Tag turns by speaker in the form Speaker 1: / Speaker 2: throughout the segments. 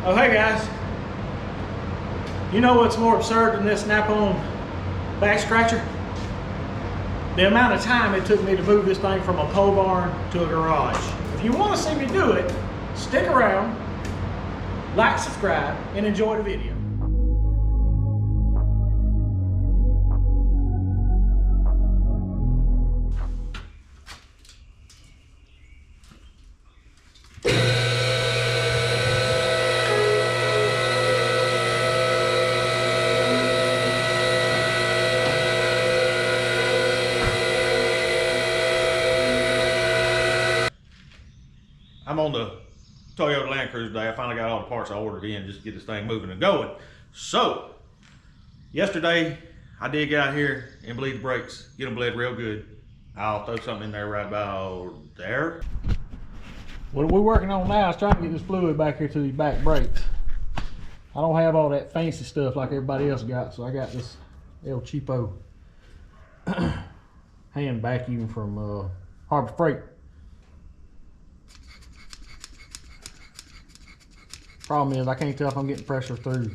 Speaker 1: Oh, hey guys. You know what's more absurd than this snap-on back scratcher? The amount of time it took me to move this thing from a pole barn to a garage. If you want to see me do it, stick around, like, subscribe, and enjoy the video. I'm on the Toyota Land Cruiser today. I finally got all the parts I ordered in just to get this thing moving and going. So, yesterday I did get out here and bleed the brakes, get them bled real good. I'll throw something in there right about there. What we're working on now is trying to get this fluid back here to these back brakes. I don't have all that fancy stuff like everybody else got, so I got this El Cheapo hand vacuum from Harbor Freight. Problem is, I can't tell if I'm getting pressure through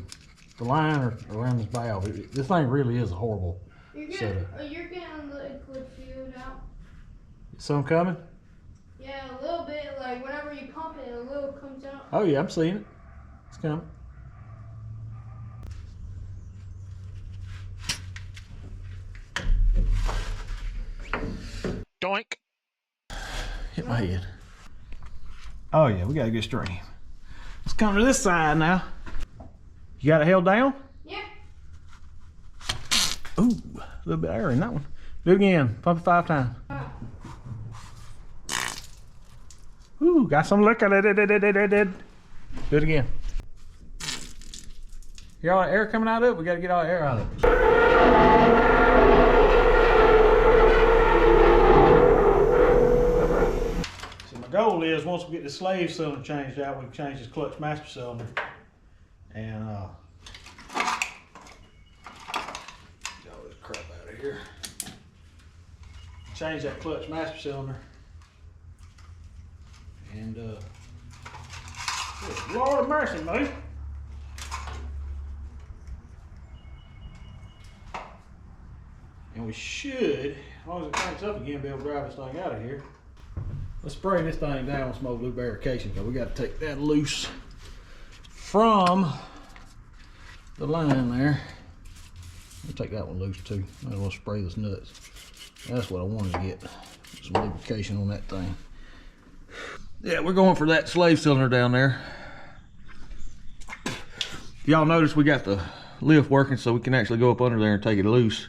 Speaker 1: the line or around this valve. This thing really is a horrible setup.
Speaker 2: You're getting the liquid fluid out.
Speaker 1: Is some coming?
Speaker 2: Yeah, a little bit. Like whenever you pump it, a little comes out.
Speaker 1: Oh yeah, I'm seeing it. It's coming. Doink. Hit my head. Oh yeah, we got a good stream. Let's come to this side now. You got it held down?
Speaker 2: Yeah.
Speaker 1: Ooh, a little bit of air in that one. Do it again. Pump it 5 times. Ooh, got some liquor. Do it again. Hear all the air coming out of it? We got to get all the air out of it. Goal is once we get the slave cylinder changed out, we can change this clutch master cylinder and get all this crap out of here. Change that clutch master cylinder and Lord of mercy, mate. And we should, as long as it cranks up again, be able to drive this thing out of here. Let's spray this thing down with some old blue barrication because we got to take that loose from the line there. We'll take that one loose too. Might as well spray this nuts. That's what I wanted to get. Some lubrication on that thing. Yeah, we're going for that slave cylinder down there. Y'all notice we got the lift working so we can actually go up under there and take it loose.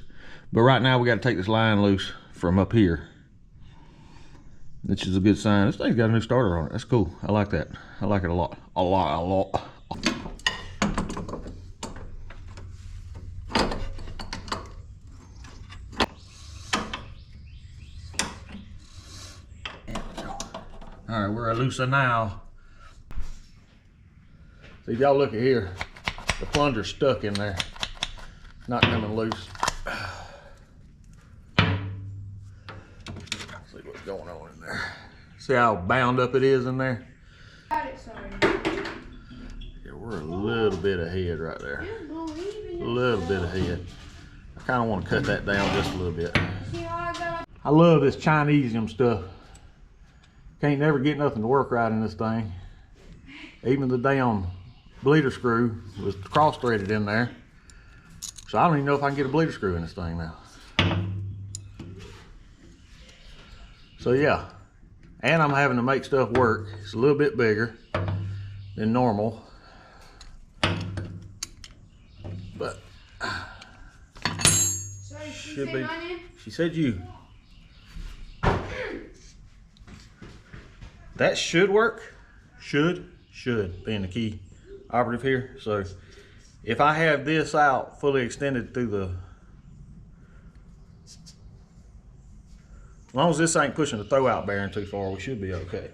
Speaker 1: But right now we got to take this line loose from up here. Which is a good sign. This thing's got a new starter on it. That's cool. I like that. I like it a lot. A lot. All right, we're looser now. See, if y'all look at here, the plunger's stuck in there. Not coming loose. See what's going on in there. See how bound up it is in there?
Speaker 2: Got it, sorry.
Speaker 1: Yeah, we're a little bit ahead right there. A little bit ahead. I kind of want to cut that down just a little bit.
Speaker 2: See how I got?
Speaker 1: I love this Chinesium stuff. Can't never get nothing to work right in this thing. Even the damn bleeder screw was cross-threaded in there. So I don't even know if I can get a bleeder screw in this thing now. So yeah, and I'm having to make stuff work. It's a little bit bigger than normal, but
Speaker 2: Sorry,
Speaker 1: should be.
Speaker 2: My name?
Speaker 1: She said you. That should work. Should being the key operative here. So if I have this out fully extended through the, as long as this ain't pushing the throw out bearing too far, we should be okay.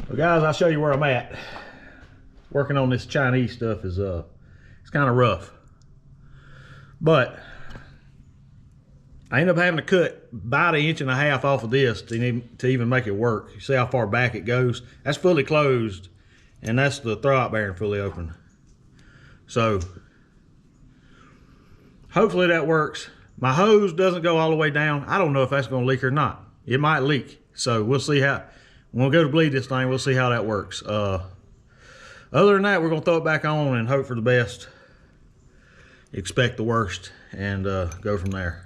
Speaker 1: Well guys, I'll show you where I'm at. Working on this Chinese stuff is it's kind of rough. But I end up having to cut about 1.5 inches off of this to even make it work. You see how far back it goes? That's fully closed. and that's the throwout bearing fully open. So hopefully that works. My hose doesn't go all the way down. I don't know if that's gonna leak or not. It might leak. So we'll see how, when we go to bleed this thing, we'll see how that works. Other than that, we're gonna throw it back on and hope for the best. Expect the worst and go from there.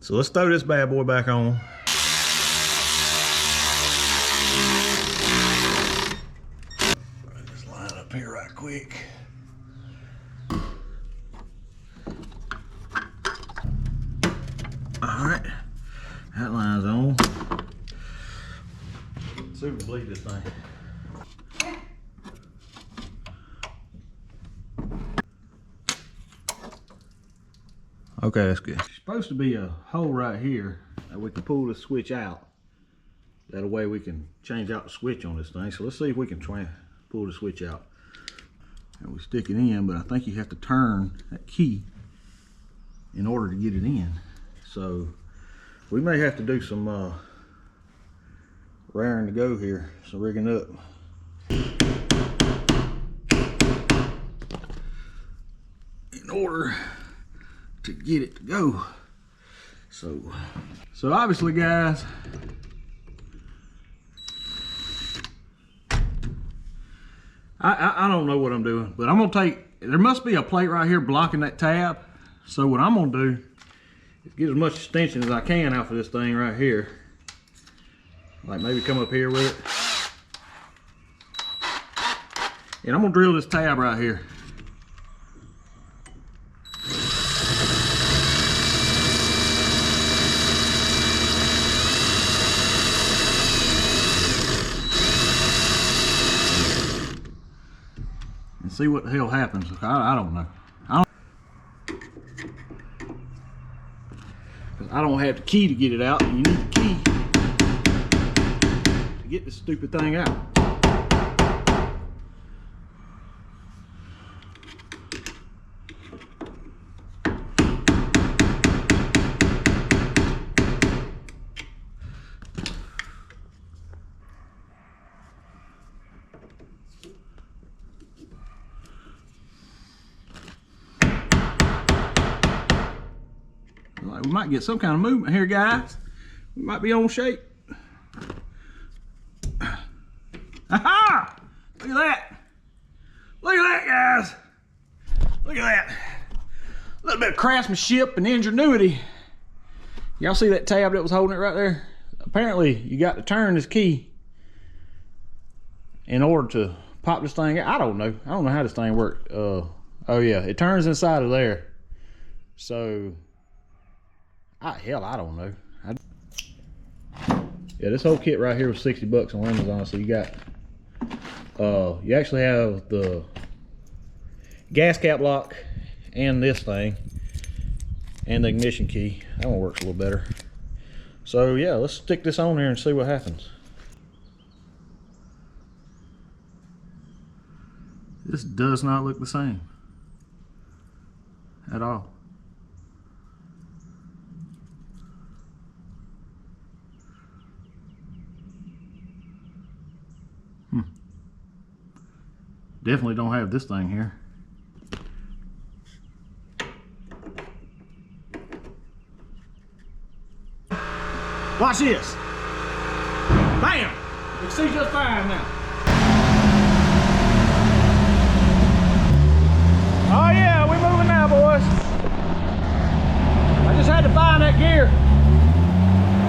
Speaker 1: So let's throw this bad boy back on. Just line up here right quick. Alright, that line's on. Let's see if we can bleed this thing. Okay, that's good. There's supposed to be a hole right here that we can pull the switch out. That way we can change out the switch on this thing. So let's see if we can try and pull the switch out. And we stick it in, but I think you have to turn that key in order to get it in. So we may have to do some raring to go here, so rigging up. In order to get it to go. So obviously, guys, I don't know what I'm doing, but I'm gonna take, there must be a plate right here blocking that tab. So what I'm gonna do is get as much extension as I can out of this thing right here. Like maybe come up here with it. And I'm gonna drill this tab right here. And see what the hell happens. I don't know. I don't have the key to get it out. You need the key to get this stupid thing out. We might get some kind of movement here, guys. We might be on shape. Aha! Look at that. Look at that, guys. Look at that. A little bit of craftsmanship and ingenuity. Y'all see that tab that was holding it right there? Apparently, you got to turn this key in order to pop this thing out. I don't know. I don't know how this thing works. Oh yeah, it turns inside of there. So hell, I don't know. Yeah, this whole kit right here was 60 bucks on Amazon. So you got, you actually have the gas cap lock and this thing and the ignition key. That one works a little better. So yeah, let's stick this on there and see what happens. This does not look the same at all. Definitely don't have this thing here. Watch this. Bam! You can see just fine now. Oh yeah, we're moving now, boys. I just had to find that gear.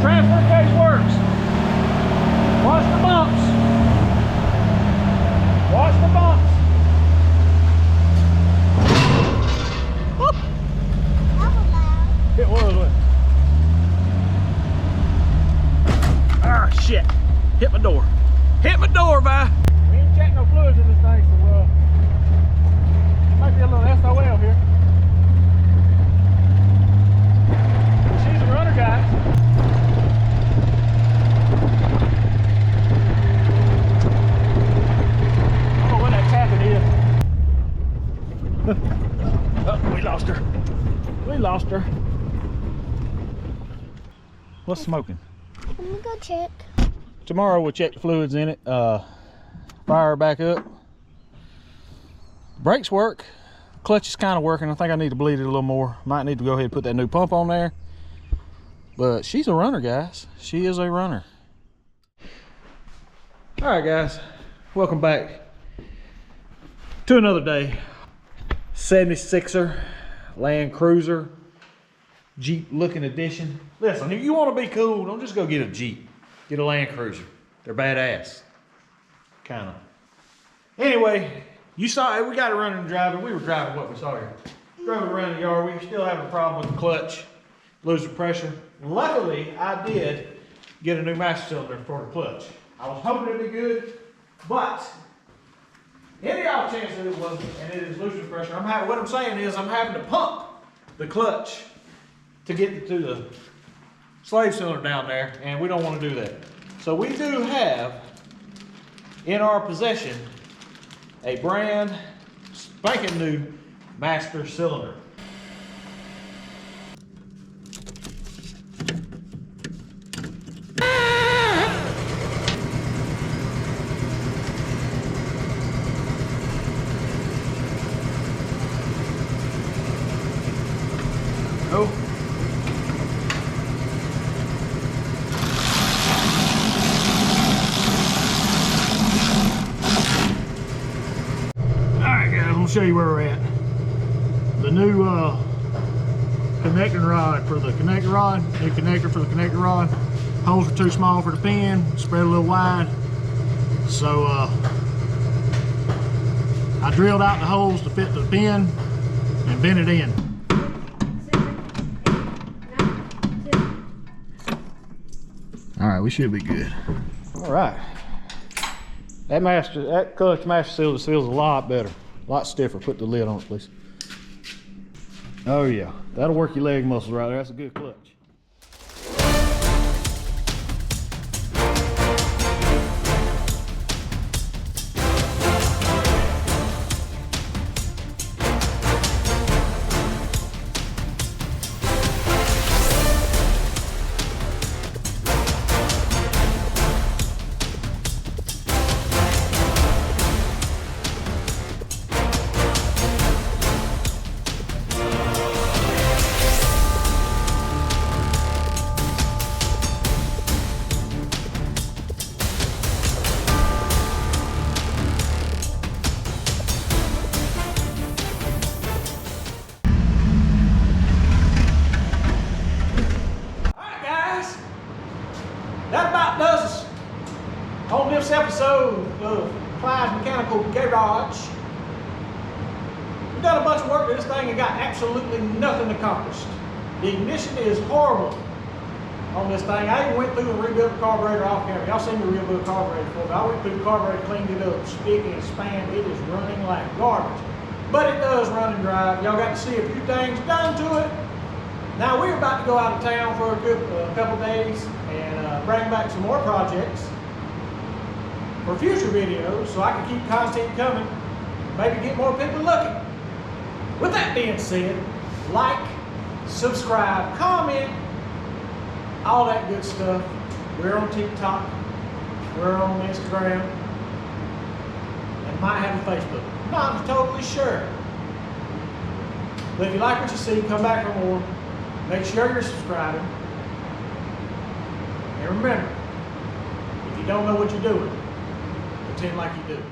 Speaker 1: Transfer case works. Watch the bumps. Watch the bumps. It was, wasn't it? Ah, shit. Hit my door. Hit my door, Vi. We ain't checking no fluids in this thing, so might be a little SOL here. She's a runner, guys. I don't know where that tapping is. Oh, we lost her. We lost her. What's smoking?
Speaker 2: Let me go check.
Speaker 1: Tomorrow we'll check the fluids in it. Fire her back up. Brakes work. Clutch is kind of working. I think I need to bleed it a little more. Might need to go ahead and put that new pump on there. But she's a runner, guys. She is a runner. All right, guys. Welcome back to another day. 76er Land Cruiser Jeep looking edition. Listen, if you want to be cool, don't just go get a Jeep. Get a Land Cruiser. They're badass. Kind of. Anyway, you saw it. We got it running and driving. We were driving what we saw here. Drove around the yard. We were still having a problem with the clutch, losing pressure. Luckily, I did get a new master cylinder for the clutch. I was hoping it'd be good, but any odd chance that it wasn't, and it is losing pressure. What I'm saying is I'm having to pump the clutch to get to the slave cylinder down there, and we don't want to do that. So we do have in our possession a brand spanking new master cylinder. Show you where we're at. The new connecting rod for the connector rod, new connector for the connector rod. Holes are too small for the pin, spread a little wide. So I drilled out the holes to fit the pin and bent it in. All right, we should be good. All right. That clutch master seal seals a lot better. A lot stiffer. Put the lid on it, please. Oh yeah, that'll work your leg muscles right there. That's a good clutch. That about does us on this episode of Clyde's Mechanical Garage. We've done a bunch of work to this thing and got absolutely nothing accomplished. The ignition is horrible on this thing. I even went through and rebuilt the carburetor off camera. Y'all seen me rebuild the carburetor before. I went through the carburetor, cleaned it up, spick and span. It is running like garbage. But it does run and drive. Y'all got to see a few things done to it. Now we're about to go out of town for a couple days and bring back some more projects for future videos so I can keep content coming, maybe get more people looking. With that being said, like, subscribe, comment, all that good stuff. We're on TikTok, we're on Instagram, and might have a Facebook. Not totally sure. But if you like what you see, come back for more. Make sure you're subscribing. And remember, if you don't know what you're doing, pretend like you do.